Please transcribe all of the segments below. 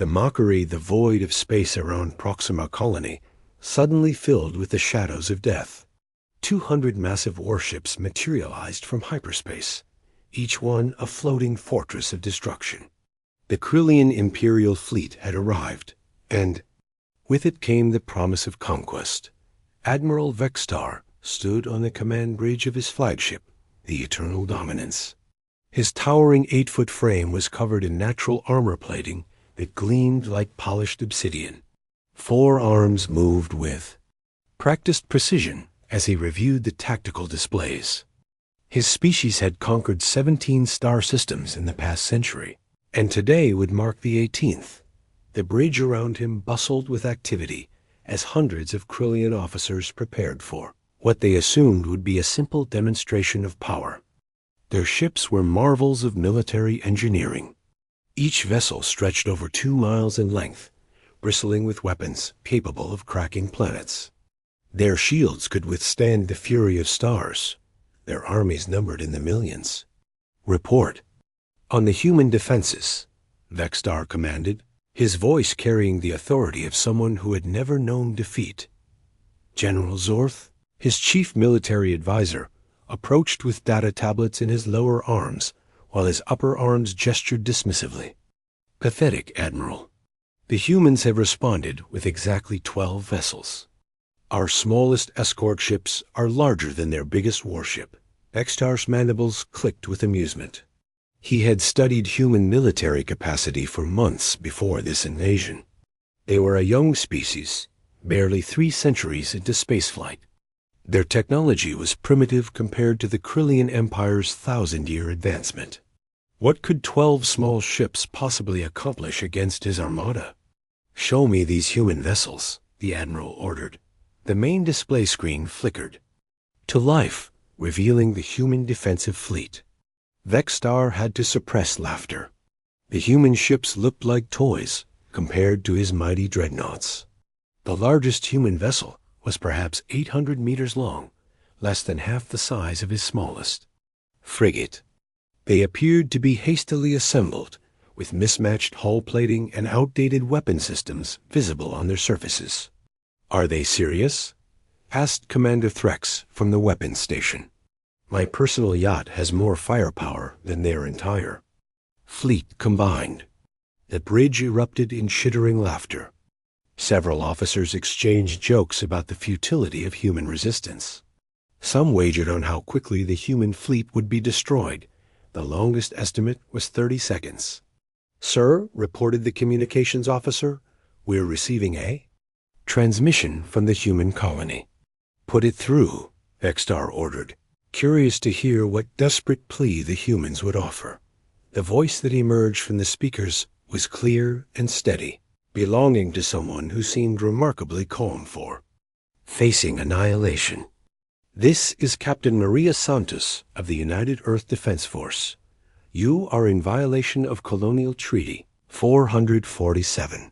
The mockery, the void of space around Proxima Colony, suddenly filled with the shadows of death. 200 massive warships materialized from hyperspace, each one a floating fortress of destruction. The Krillian Imperial fleet had arrived, and with it came the promise of conquest. Admiral Vextar stood on the command bridge of his flagship, the Eternal Dominance. His towering 8-foot frame was covered in natural armor plating that gleamed like polished obsidian. 4 arms moved with practiced precision as he reviewed the tactical displays. His species had conquered 17 star systems in the past century, and today would mark the 18th. The bridge around him bustled with activity as hundreds of Krillian officers prepared for what they assumed would be a simple demonstration of power. Their ships were marvels of military engineering. Each vessel stretched over 2 miles in length, bristling with weapons capable of cracking planets. Their shields could withstand the fury of stars, their armies numbered in the millions. "Report on the human defenses," Vextar commanded, his voice carrying the authority of someone who had never known defeat. General Zorth, his chief military advisor, approached with data tablets in his lower arms, while his upper arms gestured dismissively. "Pathetic, Admiral. The humans have responded with exactly 12 vessels. Our smallest escort ships are larger than their biggest warship." Vextar's mandibles clicked with amusement. He had studied human military capacity for months before this invasion. They were a young species, barely 3 centuries into spaceflight. Their technology was primitive compared to the Krillian Empire's 1,000-year advancement. What could 12 small ships possibly accomplish against his armada? "Show me these human vessels," the Admiral ordered. The main display screen flickered to life, revealing the human defensive fleet. Vextar had to suppress laughter. The human ships looked like toys compared to his mighty dreadnoughts. The largest human vessel was perhaps 800 meters long, less than half the size of his smallest frigate. They appeared to be hastily assembled, with mismatched hull plating and outdated weapon systems visible on their surfaces. "Are they serious?" asked Commander Threx from the weapons station. "My personal yacht has more firepower than their entire fleet combined." The bridge erupted in chittering laughter. Several officers exchanged jokes about the futility of human resistance. Some wagered on how quickly the human fleet would be destroyed. The longest estimate was 30 seconds. "Sir," reported the communications officer, "we're receiving a transmission from the human colony." "Put it through," Vextar ordered, curious to hear what desperate plea the humans would offer. The voice that emerged from the speakers was clear and steady, belonging to someone who seemed remarkably calm for facing annihilation. "This is Captain Maria Santos of the United Earth Defense Force. You are in violation of Colonial Treaty 447.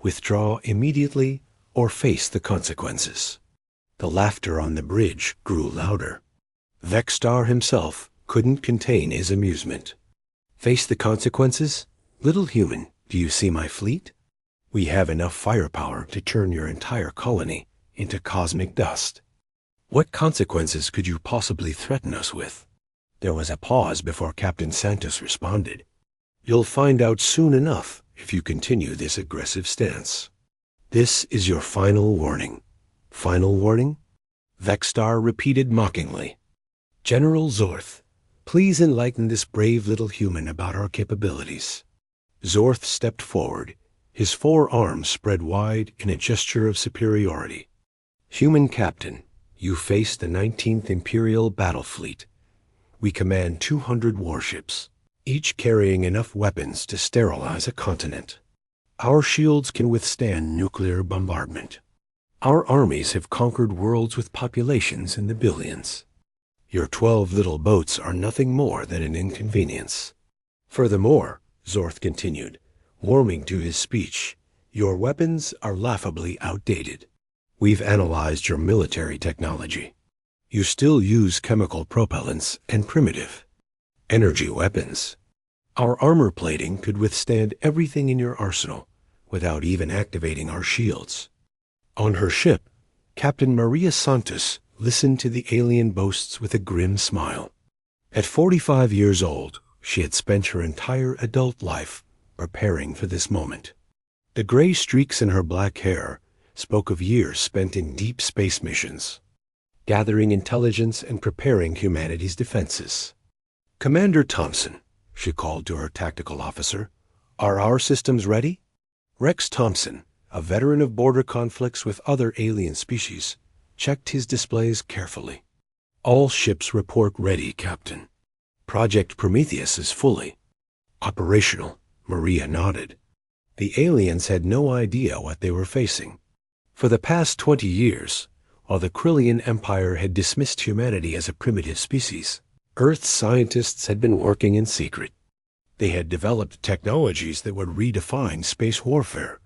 Withdraw immediately or face the consequences." The laughter on the bridge grew louder. Vextar himself couldn't contain his amusement. "Face the consequences? Little human, do you see my fleet? We have enough firepower to turn your entire colony into cosmic dust. What consequences could you possibly threaten us with?" There was a pause before Captain Santos responded. "You'll find out soon enough if you continue this aggressive stance. This is your final warning." "Final warning?" Vextar repeated mockingly. "General Zorth, please enlighten this brave little human about our capabilities." Zorth stepped forward, his 4 arms spread wide in a gesture of superiority. "Human Captain, you face the 19th Imperial Battle Fleet. We command 200 warships, each carrying enough weapons to sterilize a continent. Our shields can withstand nuclear bombardment. Our armies have conquered worlds with populations in the billions. Your 12 little boats are nothing more than an inconvenience. Furthermore," Zorth continued, warming to his speech, "your weapons are laughably outdated. We've analyzed your military technology. You still use chemical propellants and primitive energy weapons. Our armor plating could withstand everything in your arsenal, without even activating our shields. On her ship, Captain Maria Santos listened to the alien boasts with a grim smile. At 45 years old, she had spent her entire adult life preparing for this moment. The gray streaks in her black hair spoke of years spent in deep space missions, gathering intelligence and preparing humanity's defenses. "Commander Thompson," she called to her tactical officer, "are our systems ready?" Rex Thompson, a veteran of border conflicts with other alien species, checked his displays carefully. "All ships report ready, Captain. Project Prometheus is fully operational." Maria nodded. The aliens had no idea what they were facing. For the past 20 years, while the Krillian Empire had dismissed humanity as a primitive species, Earth's scientists had been working in secret. They had developed technologies that would redefine space warfare.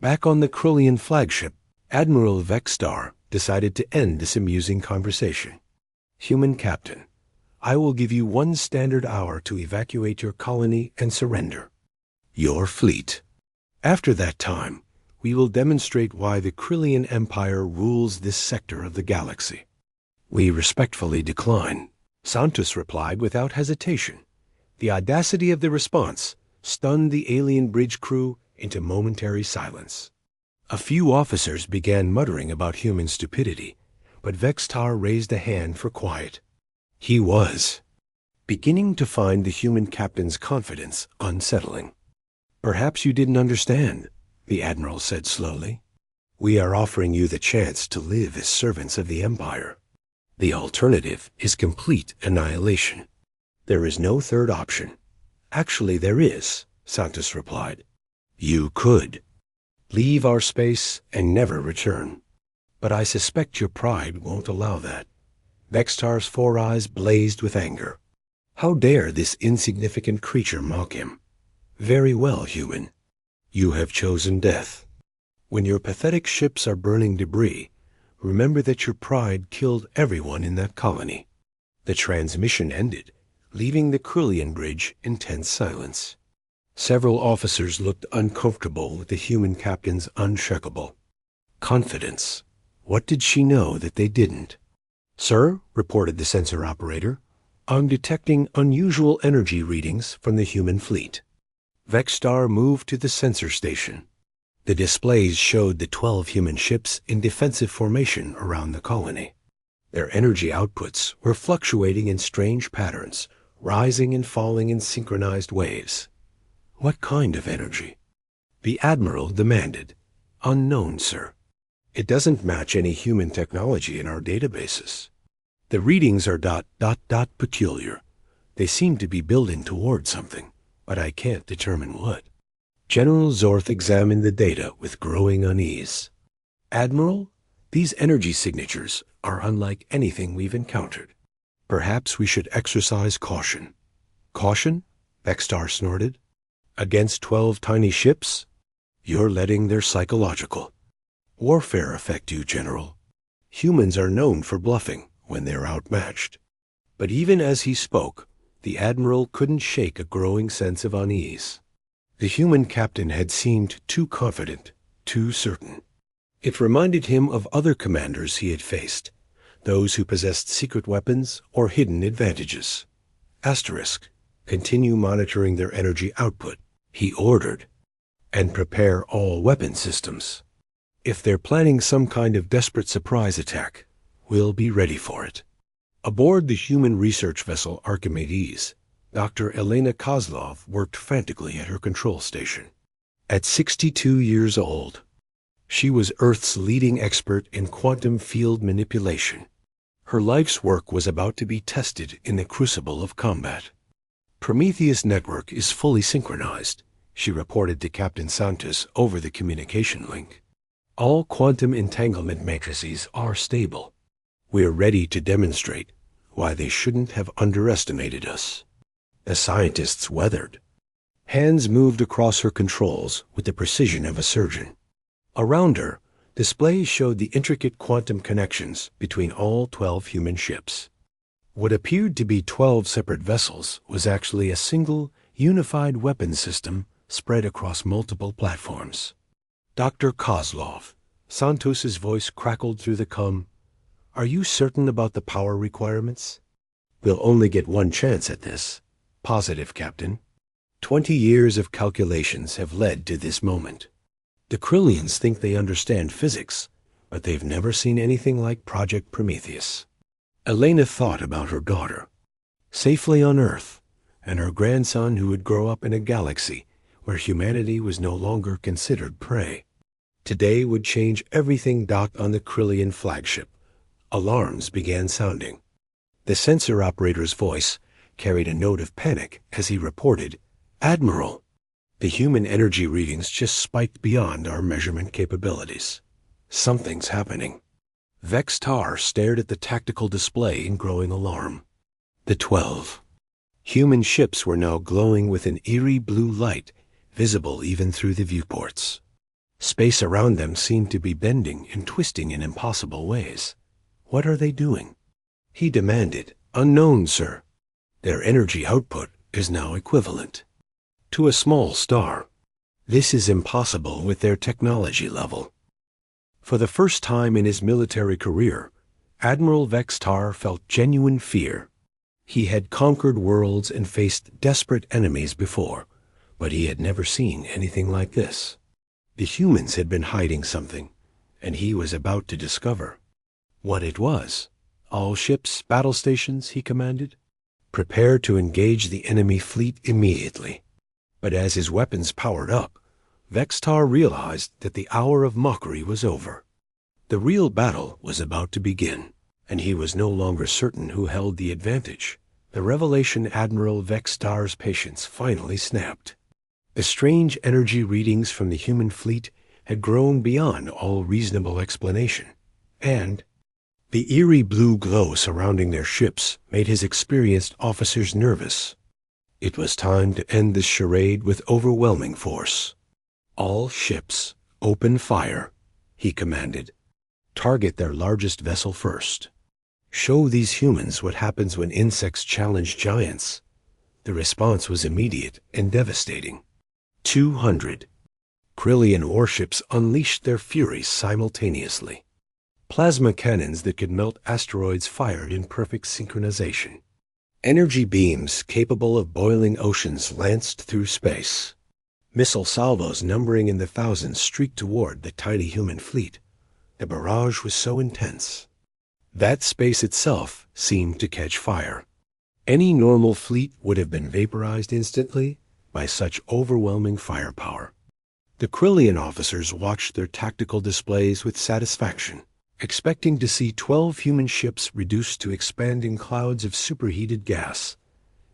Back on the Krillian flagship, Admiral Vexstar decided to end this amusing conversation. "Human Captain, I will give you 1 standard hour to evacuate your colony and surrender your fleet. After that time, we will demonstrate why the Krillian Empire rules this sector of the galaxy." "We respectfully decline," Santos replied without hesitation. The audacity of the response stunned the alien bridge crew into momentary silence. A few officers began muttering about human stupidity, but Vextar raised a hand for quiet. He was beginning to find the human captain's confidence unsettling. "Perhaps you didn't understand," the Admiral said slowly. "We are offering you the chance to live as servants of the Empire. The alternative is complete annihilation. There is no third option." "Actually, there is," Santos replied. "You could leave our space and never return. But I suspect your pride won't allow that." Vextar's 4 eyes blazed with anger. How dare this insignificant creature mock him? "Very well, human. You have chosen death. When your pathetic ships are burning debris, remember that your pride killed everyone in that colony." The transmission ended, leaving the Krillian bridge in tense silence. Several officers looked uncomfortable with the human captain's unshakable confidence. What did she know that they didn't? "Sir," reported the sensor operator, "I'm detecting unusual energy readings from the human fleet." Vexstar moved to the sensor station. The displays showed the 12 human ships in defensive formation around the colony. Their energy outputs were fluctuating in strange patterns, rising and falling in synchronized waves. "What kind of energy?" The Admiral demanded. "Unknown, sir. It doesn't match any human technology in our databases. The readings are ... peculiar. They seem to be building toward something, but I can't determine what." General Zorth examined the data with growing unease. "Admiral, these energy signatures are unlike anything we've encountered. Perhaps we should exercise caution." "Caution?" Vexstar snorted. "Against 12 tiny ships? You're letting their psychological warfare affect you, General. Humans are known for bluffing when they're outmatched." But even as he spoke, the Admiral couldn't shake a growing sense of unease. The human captain had seemed too confident, too certain. It reminded him of other commanders he had faced, those who possessed secret weapons or hidden advantages. Continue monitoring their energy output, he ordered, and prepare all weapon systems. If they're planning some kind of desperate surprise attack, we'll be ready for it. Aboard the human research vessel Archimedes, Dr. Elena Kozlov worked frantically at her control station. At 62 years old, she was Earth's leading expert in quantum field manipulation. Her life's work was about to be tested in the crucible of combat. "Prometheus network is fully synchronized," she reported to Captain Santos over the communication link. "All quantum entanglement matrices are stable. We're ready to demonstrate why they shouldn't have underestimated us." The scientists weathered. Hands moved across her controls with the precision of a surgeon. Around her, displays showed the intricate quantum connections between all 12 human ships. What appeared to be 12 separate vessels was actually a single, unified weapons system spread across multiple platforms. Dr. Kozlov, Santos's voice crackled through the cum. Are you certain about the power requirements? We'll only get one chance at this. Positive, Captain. 20 years of calculations have led to this moment. The Krillians think they understand physics, but they've never seen anything like Project Prometheus. Elena thought about her daughter, safely on Earth, and her grandson who would grow up in a galaxy where humanity was no longer considered prey. Today would change everything docked on the Krillian flagship. Alarms began sounding. The sensor operator's voice carried a note of panic as he reported, "Admiral, the human energy readings just spiked beyond our measurement capabilities. Something's happening." Vex-Tar stared at the tactical display in growing alarm. The 12 human ships were now glowing with an eerie blue light, visible even through the viewports. Space around them seemed to be bending and twisting in impossible ways. What are they doing? He demanded. Unknown, sir. Their energy output is now equivalent to a small star. This is impossible with their technology level. For the first time in his military career, Admiral Vex-Tar felt genuine fear. He had conquered worlds and faced desperate enemies before, but he had never seen anything like this. The humans had been hiding something, and he was about to discover what it was. All ships, battle stations, he commanded. Prepare to engage the enemy fleet immediately. But as his weapons powered up, Vex-Tar realized that the hour of mockery was over. The real battle was about to begin, and he was no longer certain who held the advantage. The revelation Admiral Vex-Tar's patience finally snapped. The strange energy readings from the human fleet had grown beyond all reasonable explanation, and the eerie blue glow surrounding their ships made his experienced officers nervous. It was time to end this charade with overwhelming force. All ships, open fire, he commanded. Target their largest vessel first. Show these humans what happens when insects challenge giants. The response was immediate and devastating. 200 Krillian warships unleashed their furies simultaneously. Plasma cannons that could melt asteroids fired in perfect synchronization. Energy beams capable of boiling oceans lanced through space. Missile salvos numbering in the thousands streaked toward the tiny human fleet. The barrage was so intense that space itself seemed to catch fire. Any normal fleet would have been vaporized instantly by such overwhelming firepower. The Krillian officers watched their tactical displays with satisfaction, expecting to see 12 human ships reduced to expanding clouds of superheated gas.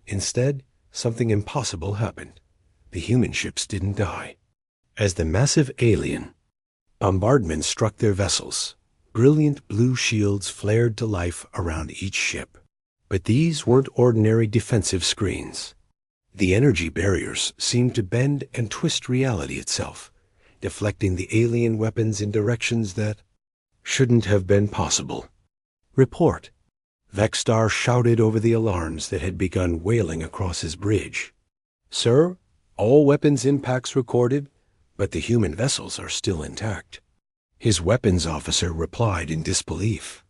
Instead, something impossible happened. The human ships didn't die. As the massive alien bombardment struck their vessels, brilliant blue shields flared to life around each ship. But these weren't ordinary defensive screens. The energy barriers seemed to bend and twist reality itself, deflecting the alien weapons in directions that shouldn't have been possible. Report. Vex-Tar shouted over the alarms that had begun wailing across his bridge. Sir, all weapons impacts recorded, but the human vessels are still intact. His weapons officer replied in disbelief.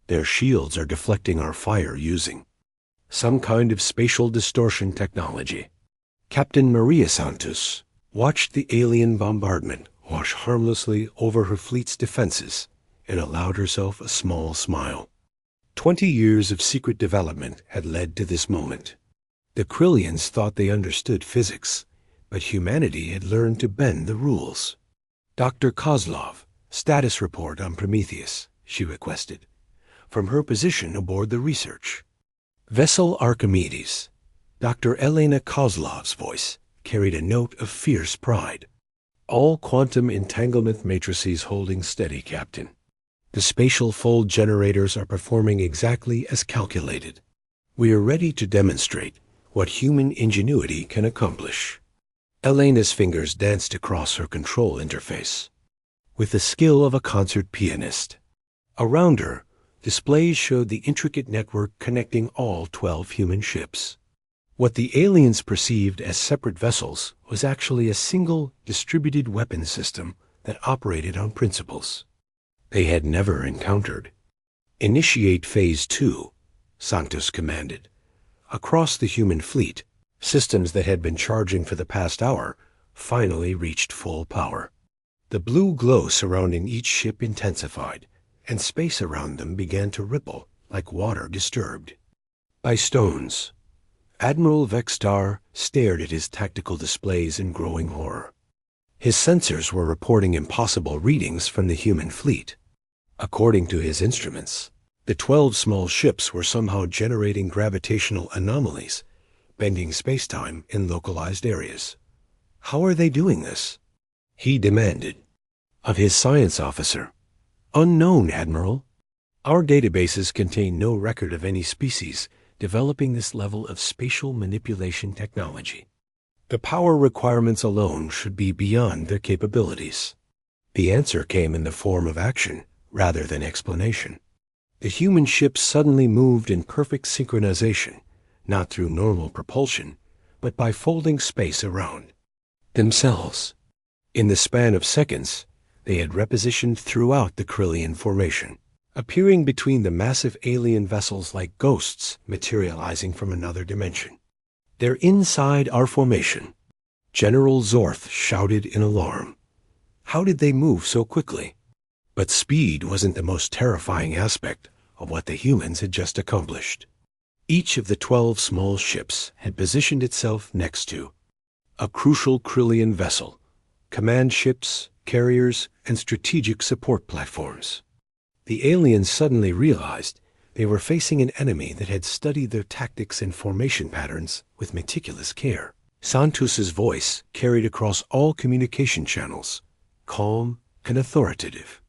Their shields are deflecting our fire using some kind of spatial distortion technology. Captain Maria Santos watched the alien bombardment wash harmlessly over her fleet's defenses and allowed herself a small smile. 20 years of secret development had led to this moment. The Krillians thought they understood physics, but humanity had learned to bend the rules. Dr. Kozlov, status report on Prometheus, she requested, from her position aboard the research. Vessel Archimedes. Dr. Elena Kozlov's voice carried a note of fierce pride. All quantum entanglement matrices holding steady, Captain. The spatial fold generators are performing exactly as calculated. We are ready to demonstrate what human ingenuity can accomplish. Elena's fingers danced across her control interface with the skill of a concert pianist. Around her, displays showed the intricate network connecting all 12 human ships. What the aliens perceived as separate vessels was actually a single distributed weapons system that operated on principles they had never encountered. "Initiate Phase 2, Santos commanded. Across the human fleet, systems that had been charging for the past hour finally reached full power. The blue glow surrounding each ship intensified, and space around them began to ripple like water disturbed by stones. Admiral Vextar stared at his tactical displays in growing horror. His sensors were reporting impossible readings from the human fleet. According to his instruments, the 12 small ships were somehow generating gravitational anomalies, bending spacetime in localized areas. How are they doing this? He demanded of his science officer. "Unknown, Admiral. Our databases contain no record of any species developing this level of spatial manipulation technology. The power requirements alone should be beyond their capabilities." The answer came in the form of action rather than explanation. The human ships suddenly moved in perfect synchronization, not through normal propulsion, but by folding space around themselves. In the span of seconds, they had repositioned throughout the Krillian formation, appearing between the massive alien vessels like ghosts materializing from another dimension. "They're inside our formation," General Zorth shouted in alarm. How did they move so quickly? But speed wasn't the most terrifying aspect of what the humans had just accomplished. Each of the 12 small ships had positioned itself next to a crucial Krillian vessel, command ships, carriers, and strategic support platforms. The aliens suddenly realized they were facing an enemy that had studied their tactics and formation patterns with meticulous care. Santos's voice carried across all communication channels, calm and authoritative.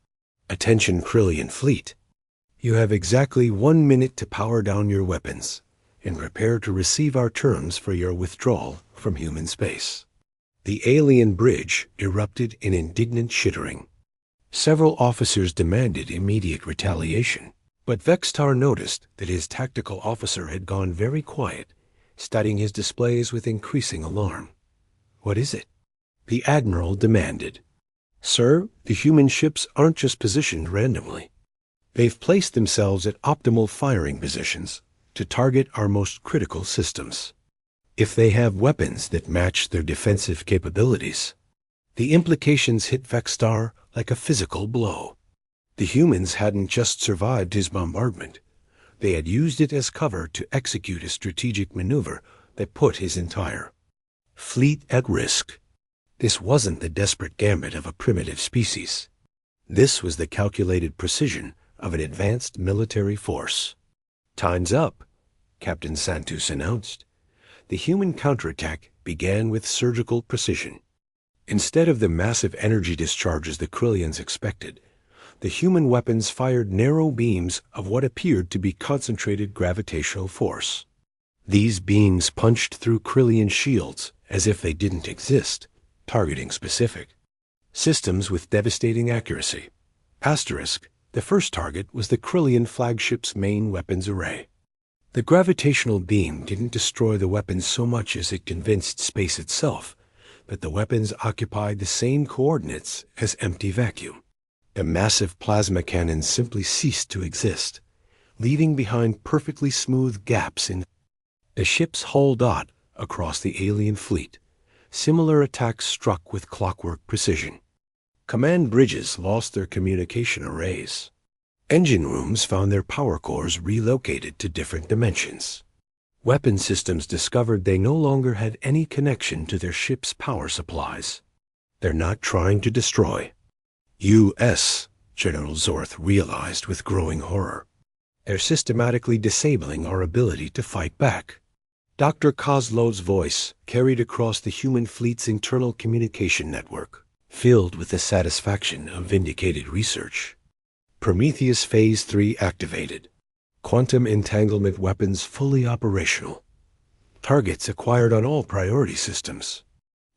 "Attention, Krillian fleet. You have exactly 1 minute to power down your weapons and prepare to receive our terms for your withdrawal from human space." The alien bridge erupted in indignant chittering. Several officers demanded immediate retaliation, but Vextar noticed that his tactical officer had gone very quiet, studying his displays with increasing alarm. "What is it?" the Admiral demanded. "Sir, the human ships aren't just positioned randomly. They've placed themselves at optimal firing positions to target our most critical systems. If they have weapons that match their defensive capabilities." The implications hit Vextar like a physical blow. The humans hadn't just survived his bombardment. They had used it as cover to execute a strategic maneuver that put his entire fleet at risk. This wasn't the desperate gambit of a primitive species. This was the calculated precision of an advanced military force. "Time's up," Captain Santos announced. The human counterattack began with surgical precision. Instead of the massive energy discharges the Krillians expected, the human weapons fired narrow beams of what appeared to be concentrated gravitational force. These beams punched through Krillian shields as if they didn't exist, targeting specific systems with devastating accuracy. Asterisk, the first target was the Krillian flagship's main weapons array. The gravitational beam didn't destroy the weapons so much as it convinced space itself that the weapons occupied the same coordinates as empty vacuum. The massive plasma cannons simply ceased to exist, leaving behind perfectly smooth gaps in the ship's hull dot across the alien fleet. Similar attacks struck with clockwork precision. Command bridges lost their communication arrays. Engine rooms found their power cores relocated to different dimensions. Weapon systems discovered they no longer had any connection to their ship's power supplies. "They're not trying to destroy U.S., General Zorth realized with growing horror. "They're systematically disabling our ability to fight back." Dr. Kozlov's voice carried across the human fleet's internal communication network, filled with the satisfaction of vindicated research. "Prometheus Phase 3 activated. Quantum entanglement weapons fully operational. Targets acquired on all priority systems."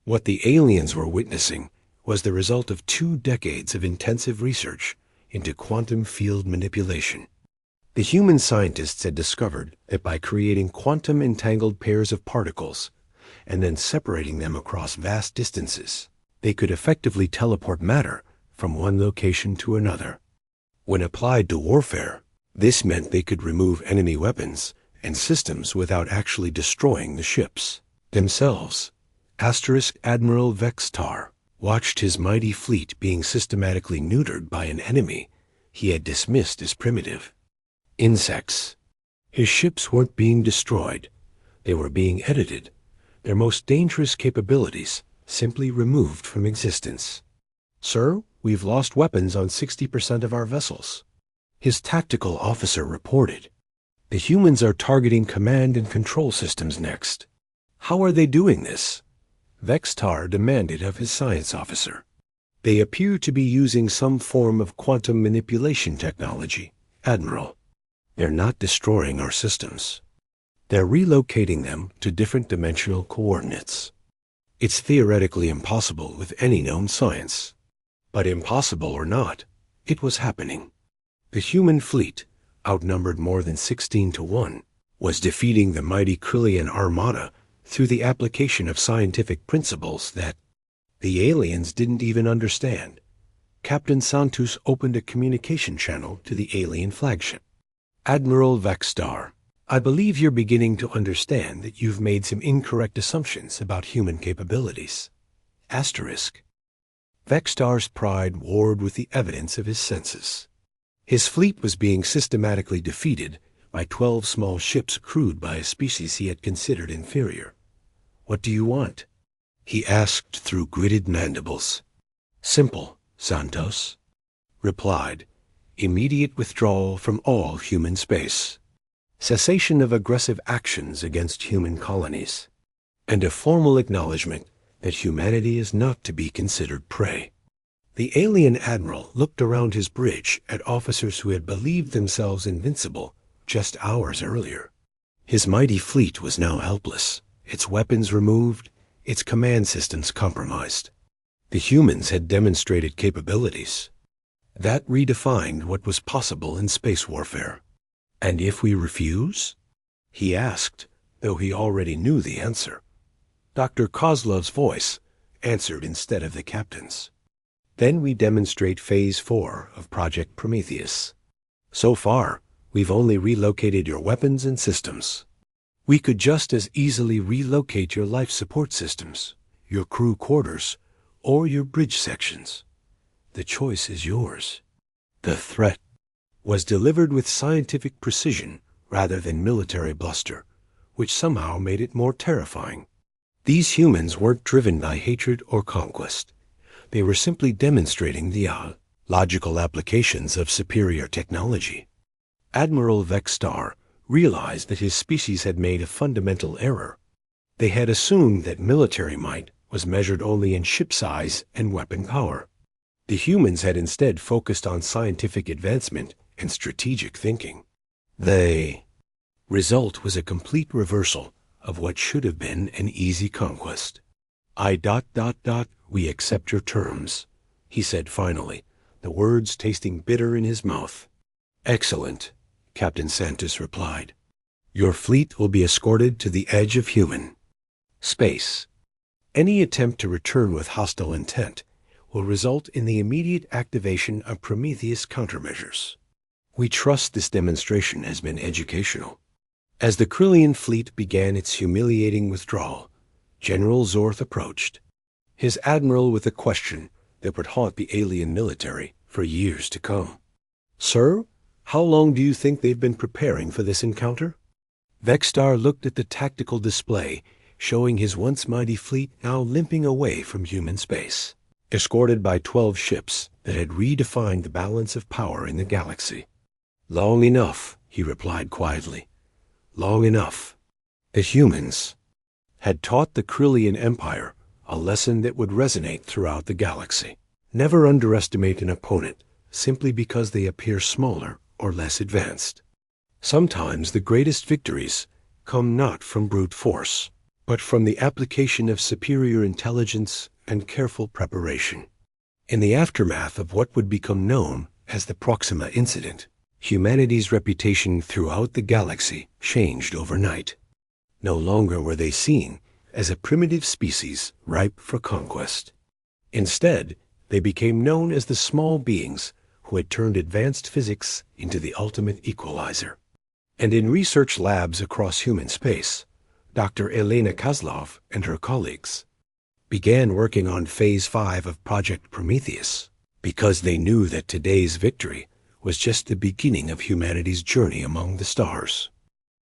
What the aliens were witnessing was the result of 2 decades of intensive research into quantum field manipulation. The human scientists had discovered that by creating quantum-entangled pairs of particles and then separating them across vast distances, they could effectively teleport matter from one location to another. When applied to warfare, this meant they could remove enemy weapons and systems without actually destroying the ships themselves. Admiral Vextar watched his mighty fleet being systematically neutered by an enemy he had dismissed as primitive. Insects. His ships weren't being destroyed. They were being edited, their most dangerous capabilities simply removed from existence. "Sir, we've lost weapons on 60% of our vessels," his tactical officer reported. "The humans are targeting command and control systems next." "How are they doing this?" Vextar demanded of his science officer. "They appear to be using some form of quantum manipulation technology, Admiral. They're not destroying our systems. They're relocating them to different dimensional coordinates. It's theoretically impossible with any known science. But impossible or not, it was happening. The human fleet, outnumbered more than 16 to 1, was defeating the mighty Krillian armada through the application of scientific principles that the aliens didn't even understand. Captain Santos opened a communication channel to the alien flagship. "Admiral Vextar, I believe you're beginning to understand that you've made some incorrect assumptions about human capabilities." Vextar's pride warred with the evidence of his senses. His fleet was being systematically defeated by 12 small ships crewed by a species he had considered inferior. "What do you want?" he asked through gritted mandibles. "Simple," Santos replied. "Immediate withdrawal from all human space. Cessation of aggressive actions against human colonies. And a formal acknowledgement that humanity is not to be considered prey." The alien admiral looked around his bridge at officers who had believed themselves invincible just hours earlier. His mighty fleet was now helpless, its weapons removed, its command systems compromised. The humans had demonstrated capabilities that redefined what was possible in space warfare. "And if we refuse?" he asked, though he already knew the answer. Dr. Kozlov's voice answered instead of the captain's. "Then we demonstrate Phase 4 of Project Prometheus. So far, we've only relocated your weapons and systems. We could just as easily relocate your life support systems, your crew quarters, or your bridge sections. The choice is yours." The threat was delivered with scientific precision rather than military bluster, which somehow made it more terrifying. These humans weren't driven by hatred or conquest. They were simply demonstrating the logical applications of superior technology. Admiral Vextar realized that his species had made a fundamental error. They had assumed that military might was measured only in ship size and weapon power. The humans had instead focused on scientific advancement and strategic thinking. The result was a complete reversal of what should have been an easy conquest. "We accept your terms," he said finally, the words tasting bitter in his mouth. "Excellent," Captain Santos replied. "Your fleet will be escorted to the edge of human space. Any attempt to return with hostile intent will result in the immediate activation of Prometheus countermeasures. We trust this demonstration has been educational." As the Krillian fleet began its humiliating withdrawal, General Zorth approached, his admiral with a question that would haunt the alien military for years to come. "Sir, how long do you think they've been preparing for this encounter?" Vextar looked at the tactical display, showing his once mighty fleet now limping away from human space, escorted by 12 ships that had redefined the balance of power in the galaxy. "Long enough," he replied quietly. "Long enough." The humans had taught the Krillian Empire a lesson that would resonate throughout the galaxy. Never underestimate an opponent simply because they appear smaller or less advanced. Sometimes the greatest victories come not from brute force, but from the application of superior intelligence and careful preparation. In the aftermath of what would become known as the Proxima Incident, Humanity's reputation throughout the galaxy changed overnight. No longer were they seen as a primitive species ripe for conquest. Instead, they became known as the small beings who had turned advanced physics into the ultimate equalizer. And in research labs across human space, Dr. Elena Kozlov and her colleagues began working on Phase 5 of Project Prometheus because they knew that today's victory was just the beginning of humanity's journey among the stars.